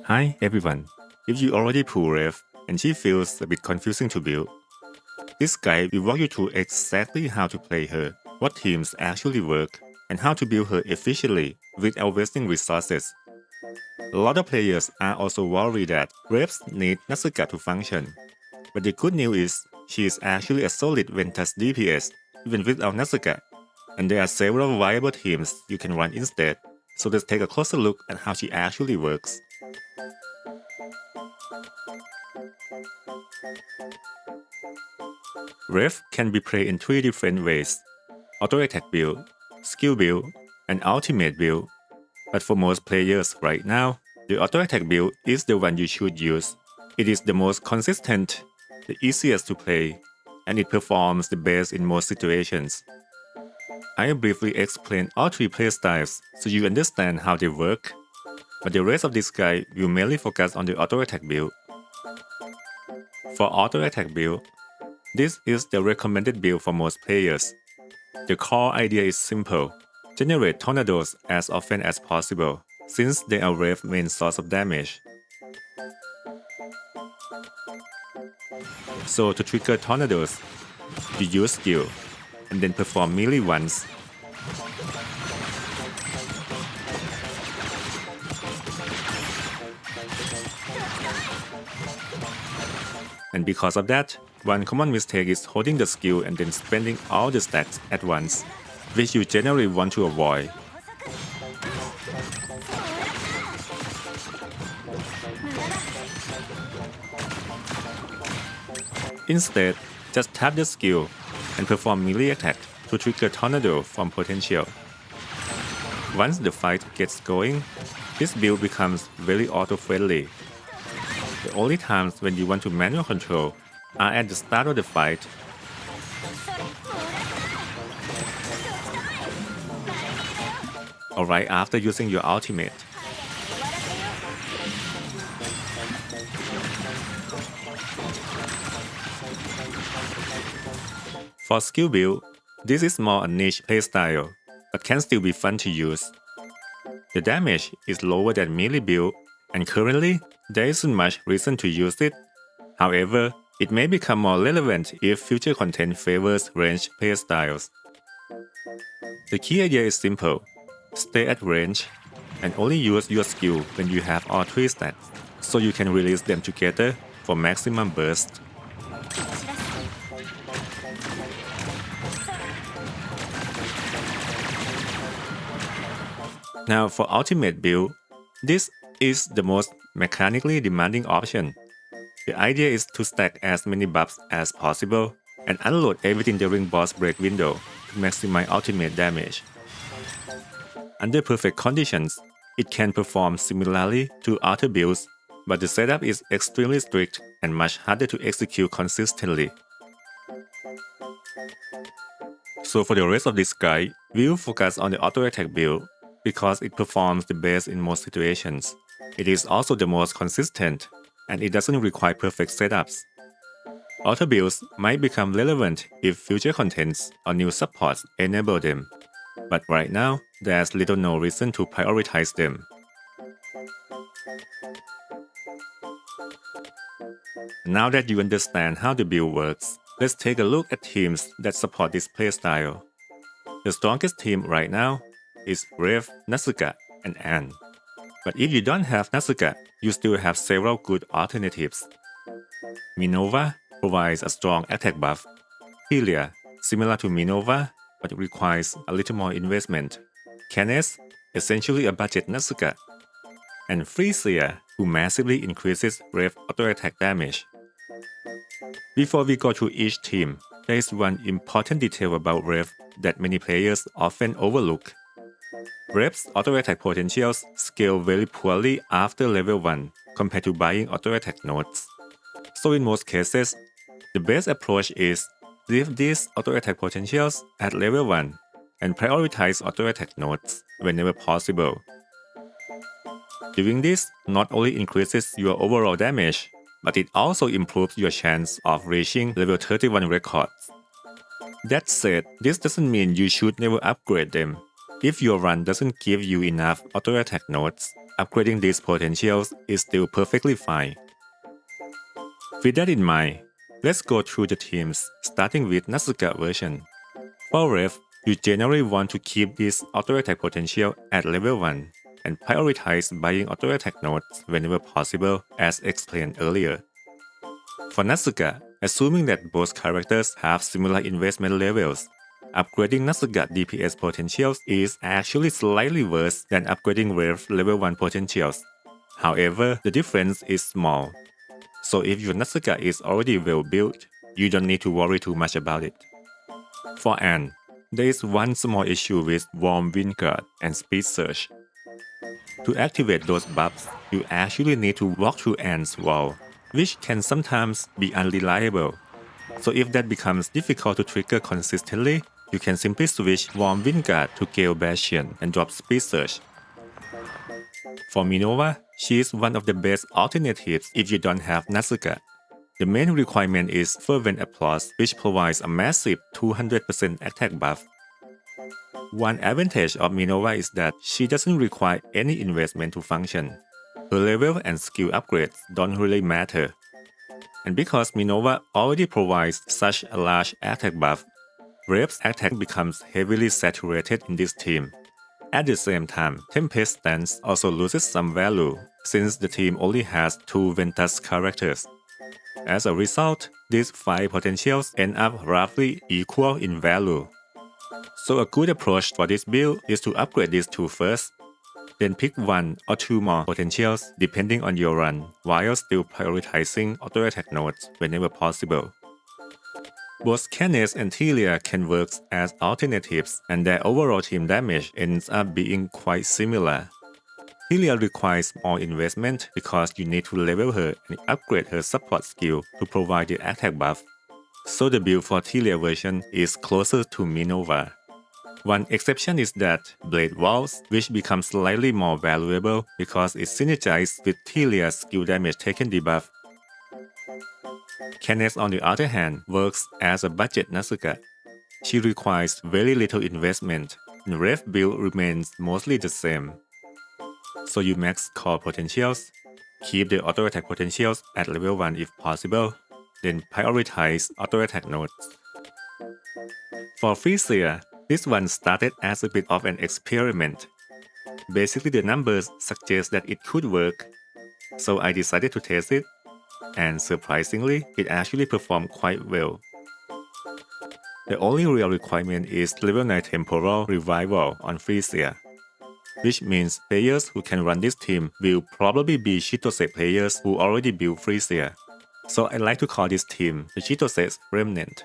Hi everyone. If you already pull Wraith and she feels a bit confusing to build, this guide will walk you through exactly how to play her, what teams actually work, and how to build her efficiently without wasting resources. A lot of players are also worried that Wraiths need Nazuka to function, but the good news is she is actually a solid Ventus DPS even without Nazuka, and there are several viable teams you can run instead. So let's take a closer look at how she actually works. Wraith can be played in 3 different ways: auto attack build, skill build, and ultimate build. But for most players right now, the auto attack build is the one you should use. It is the most consistent, the easiest to play, and it performs the best in most situations. I'll briefly explain all 3 playstyles so you understand how they work, but the rest of this guide will mainly focus on the auto attack build. For auto attack build, this is the recommended build for most players. The core idea is simple: generate tornadoes as often as possible, since they are Wraith's main source of damage. So to trigger tornadoes, you use skill, and then perform melee once. And because of that, one common mistake is holding the skill and then spending all the stacks at once, which you generally want to avoid. Instead, just tap the skill and perform melee attack to trigger tornado from potential. Once the fight gets going, this build becomes very auto-friendly. The only times when you want to manual control are at the start of the fight, or right after using your ultimate. For skill build, this is more a niche playstyle, but can still be fun to use. The damage is lower than melee build, and currently, there isn't much reason to use it. However, it may become more relevant if future content favors ranged playstyles. The key idea is simple: stay at range, and only use your skill when you have all 3 stacks, so you can release them together for maximum burst. Now for ultimate build, this is the most mechanically demanding option. The idea is to stack as many buffs as possible and unload everything during boss break window to maximize ultimate damage. Under perfect conditions, it can perform similarly to other builds, but the setup is extremely strict and much harder to execute consistently. So for the rest of this guide, we'll focus on the auto attack build because it performs the best in most situations. It is also the most consistent, and it doesn't require perfect setups. Auto builds might become relevant if future contents or new supports enable them, but right now, there's little no reason to prioritize them. Now that you understand how the build works, let's take a look at teams that support this playstyle. The strongest team right now is Wraith, Nazuka, and Anne. But if you don't have Nazuka, you still have several good alternatives. Minova provides a strong attack buff. Hylia, similar to Minova, but requires a little more investment. Canes, essentially a budget Nazuka. And Freesia, who massively increases Wraith auto attack damage. Before we go through each team, there is one important detail about Wraith that many players often overlook. Wraith's auto attack potentials scale very poorly after level 1 compared to buying auto attack nodes. So in most cases, the best approach is leave these auto attack potentials at level 1 and prioritize auto attack nodes whenever possible. Doing this not only increases your overall damage, but it also improves your chance of reaching level 31 records. That said, this doesn't mean you should never upgrade them. If your run doesn't give you enough auto-attack nodes, upgrading these potentials is still perfectly fine. With that in mind, let's go through the teams, starting with Nazuka version. For Wraith, you generally want to keep this auto-attack potential at level 1 and prioritize buying auto-attack nodes whenever possible, as explained earlier. For Nazuka, assuming that both characters have similar investment levels, upgrading Nazuka DPS potentials is actually slightly worse than upgrading Wraith level 1 potentials. However, the difference is small. So if your Nazuka is already well built, you don't need to worry too much about it. For Anne, there is one small issue with Warm Wind Guard and Speed Surge. To activate those buffs, you actually need to walk through Anne's wall, which can sometimes be unreliable. So if that becomes difficult to trigger consistently, you can simply switch Warm Wind Guard to Gale Bastion and drop Speed Surge. For Minova, she is one of the best alternatives if you don't have Nazuka. The main requirement is Fervent Applause, which provides a massive 200% attack buff. One advantage of Minova is that she doesn't require any investment to function. Her level and skill upgrades don't really matter. And because Minova already provides such a large attack buff, Wraith's attack becomes heavily saturated in this team. At the same time, Tempest stance also loses some value, since the team only has 2 Ventus characters. As a result, these 5 potentials end up roughly equal in value. So a good approach for this build is to upgrade these 2 first, then pick 1 or 2 more potentials depending on your run, while still prioritizing auto-attack nodes whenever possible. Both Canis and Telia can work as alternatives, and their overall team damage ends up being quite similar. Telia requires more investment because you need to level her and upgrade her support skill to provide the attack buff. So the build for Telia version is closer to Minova. One exception is that Blade Walls, which becomes slightly more valuable because it synergizes with Telia's skill damage taken debuff. Canis, on the other hand, works as a budget Nazuka. She requires very little investment, and Wraith build remains mostly the same. So you max core potentials, keep the auto-attack potentials at level 1 if possible, then prioritize auto-attack nodes. For Freesia, this one started as a bit of an experiment. Basically, the numbers suggest that it could work, so I decided to test it, and surprisingly, it actually performed quite well. The only real requirement is level 9 Temporal Revival on Freesia, which means players who can run this team will probably be Chitose players who already built Freesia. So I like to call this team the Chitose's Remnant.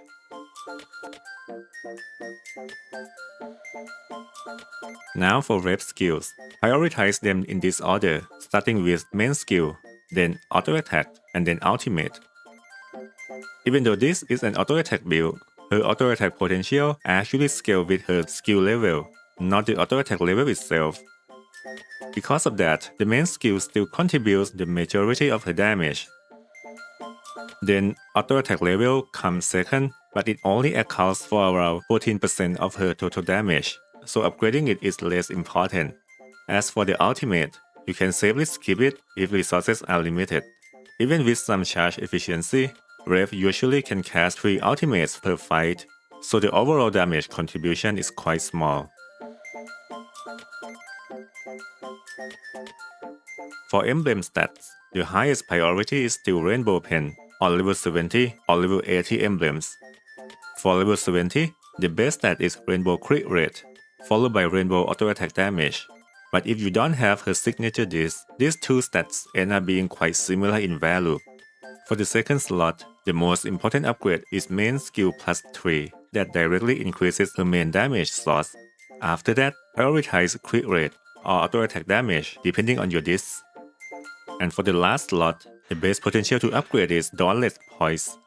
Now for Wraith skills, prioritize them in this order, starting with main skill, then auto attack, and then ultimate. Even though this is an auto attack build, her auto attack potential actually scales with her skill level, not the auto attack level itself. Because of that, the main skill still contributes the majority of her damage. Then auto attack level comes second, but it only accounts for around 14% of her total damage, so upgrading it is less important. As for the ultimate, you can safely skip it if resources are limited. Even with some charge efficiency, Wraith usually can cast 3 ultimates per fight, so the overall damage contribution is quite small. For Emblem stats, the highest priority is still Rainbow Pen on level 70 or level 80 emblems. For level 70, the best stat is Rainbow Crit Rate, followed by Rainbow Auto Attack Damage. But if you don't have her signature disc, these 2 stats end up being quite similar in value. For the second slot, the most important upgrade is Main Skill plus 3 that directly increases her main damage slots. After that, prioritize Crit Rate or Auto Attack Damage depending on your disc. And for the last slot, the best potential to upgrade is Dauntless Poise.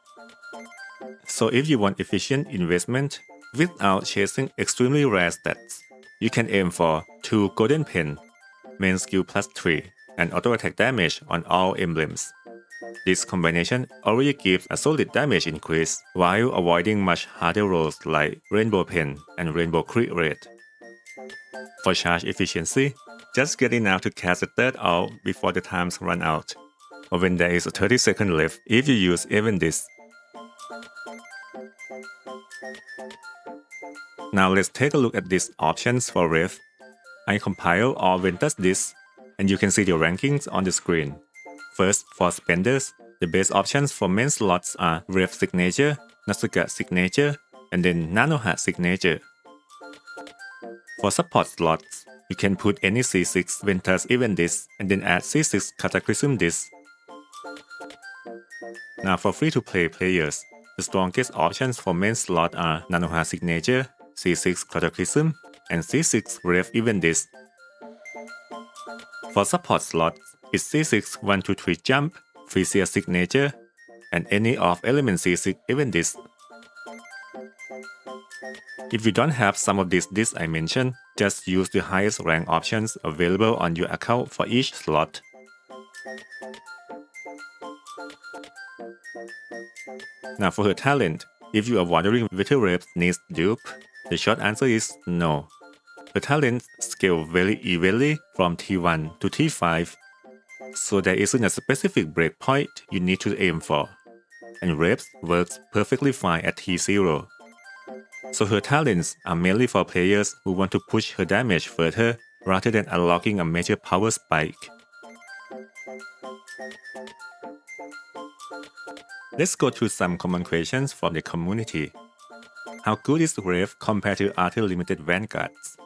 So if you want efficient investment without chasing extremely rare stats, you can aim for 2 Golden Pen, Main Skill plus 3, and Auto Attack Damage on all emblems. This combination already gives a solid damage increase while avoiding much harder rolls like Rainbow Pen and Rainbow Crit Rate. For charge efficiency, just get enough to cast a third ult before the times run out, or when there is a 30 seconds left if you use even this. Now let's take a look at these options for Wraith. I compile all Ventus this, and you can see the rankings on the screen. First, for spenders, the best options for main slots are Wraith Signature, Nazuka Signature, and then Nanoha Signature. For support slots, you can put any C6 Ventus event disc and then add C6 Cataclysm disc. Now for free-to-play players, the strongest options for main slot are Nanoha Signature, C6 Cataclysm, and C6 Wraith event disc. For support slots, it's C6 1-3 jump, Freesia Signature, and any of element C6 event disc. If you don't have some of these discs I mentioned, just use the highest rank options available on your account for each slot. Now for her talent, if you are wondering whether Wraith needs dupe, the short answer is no. Her talents scale very evenly from T1 to T5, so there isn't a specific breakpoint you need to aim for, and Wraith works perfectly fine at T0. So her talents are mainly for players who want to push her damage further rather than unlocking a major power spike. Let's go through some common questions from the community. How good is Wraith compared to other limited vanguards?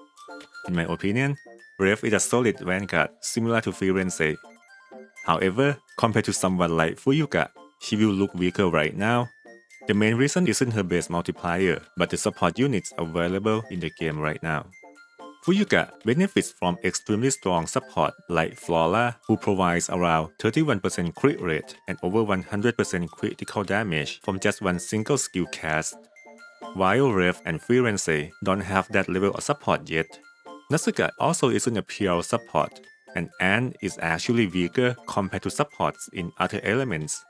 In my opinion, Wraith is a solid vanguard similar to Firenze. However, compared to someone like Fuyuka, she will look weaker right now. The main reason isn't her base multiplier, but the support units available in the game right now. Fuyuka benefits from extremely strong support like Flora, who provides around 31% crit rate and over 100% critical damage from just one single skill cast. While Wraith and Firenze don't have that level of support yet. Nazuka also isn't a pure support, and Anne is actually weaker compared to supports in other elements.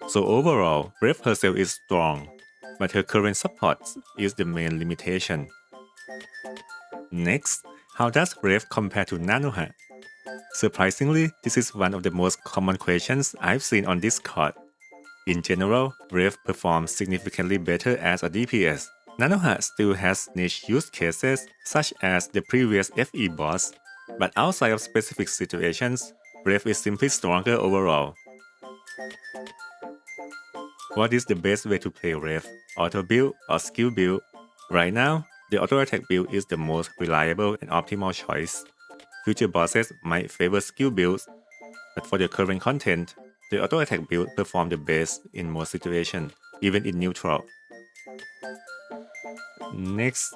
So overall, Wraith herself is strong, but her current support is the main limitation. Next, how does Wraith compare to Nanoha? Surprisingly, this is one of the most common questions I've seen on Discord. In general, Wraith performs significantly better as a DPS. Nanoha still has niche use cases such as the previous FE boss, but outside of specific situations, Wraith is simply stronger overall. What is the best way to play Wraith? Auto build or skill build? Right now, the auto attack build is the most reliable and optimal choice. Future bosses might favor skill builds, but for the current content, the auto attack build performs the best in most situations, even in neutral. Next,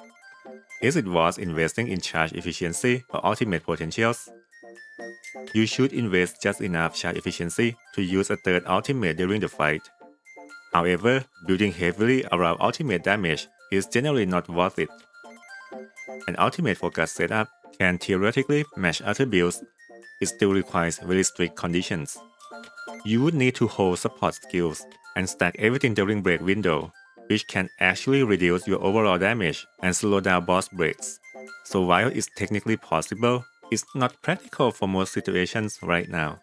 is it worth investing in charge efficiency or ultimate potentials? You should invest just enough charge efficiency to use a third ultimate during the fight. However, building heavily around ultimate damage is generally not worth it. An ultimate focus setup can theoretically match other builds, it still requires very strict conditions. You would need to hold support skills and stack everything during break window, which can actually reduce your overall damage and slow down boss breaks. So while it's technically possible, it's not practical for most situations right now.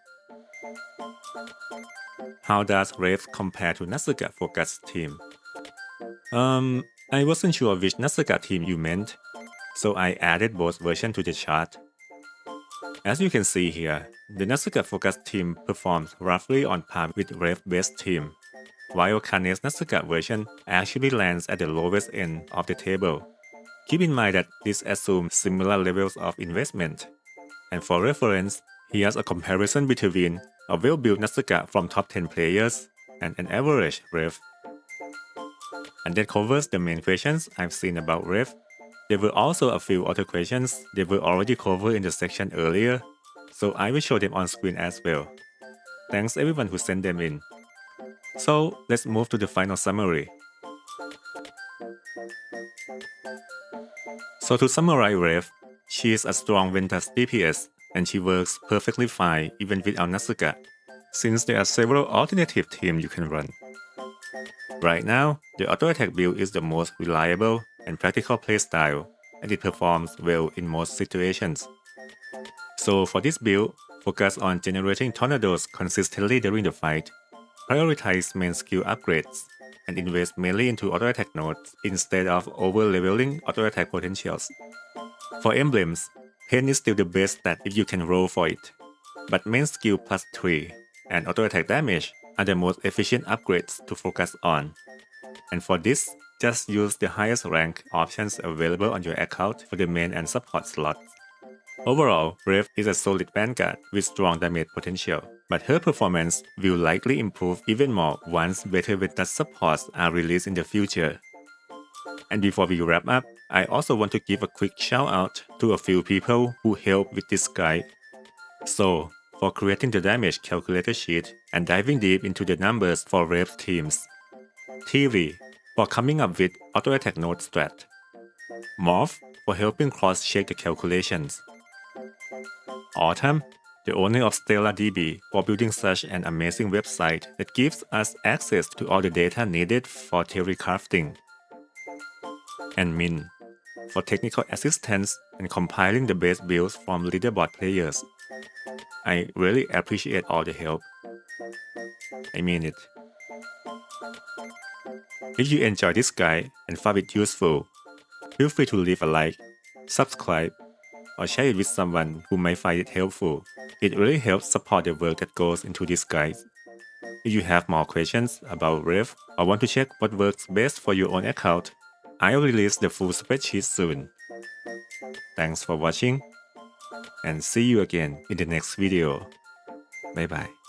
How does Wraith compare to Nazuka focus team? I wasn't sure which Nazuka team you meant, so I added both versions to the chart. As you can see here, the Nazuka focus team performs roughly on par with Wraith based team, while Kane's Nazuka version actually lands at the lowest end of the table. Keep in mind that this assumes similar levels of investment. And for reference, here's a comparison between a well-built Nazuka from top 10 players and an average Wraith. And that covers the main questions I've seen about Wraith. There were also a few other questions that were already covered in the section earlier, so I will show them on screen as well. Thanks everyone who sent them in. So let's move to the final summary. So to summarize Wraith, she is a strong Ventus DPS and she works perfectly fine even without Nazuka, since there are several alternative teams you can run. Right now, the auto attack build is the most reliable and practical playstyle, and it performs well in most situations. So for this build, focus on generating tornadoes consistently during the fight, prioritize main skill upgrades, and invest mainly into auto attack nodes instead of over-leveling auto attack potentials. For emblems, pain is still the best stat if you can roll for it, but main skill plus 3 and auto attack damage are the most efficient upgrades to focus on. And for this, just use the highest rank options available on your account for the main and support slots. Overall, Wraith is a solid vanguard with strong damage potential, but her performance will likely improve even more once better meta supports are released in the future. And before we wrap up, I also want to give a quick shout out to a few people who helped with this guide. So, for creating the damage calculator sheet and diving deep into the numbers for Wraith teams. Tyri, for coming up with auto attack node strat. Morph, for helping cross-check the calculations. Autumn, the owner of StellaDB, for building such an amazing website that gives us access to all the data needed for theory crafting. And Minz, for technical assistance and compiling the best builds from leaderboard players. I really appreciate all the help. I mean it. If you enjoyed this guide and found it useful, feel free to leave a like, subscribe, or share it with someone who might find it helpful. It really helps support the work that goes into this guide. If you have more questions about Wraith or want to check what works best for your own account, I'll release the full spreadsheet soon. Thanks for watching, and see you again in the next video. Bye bye.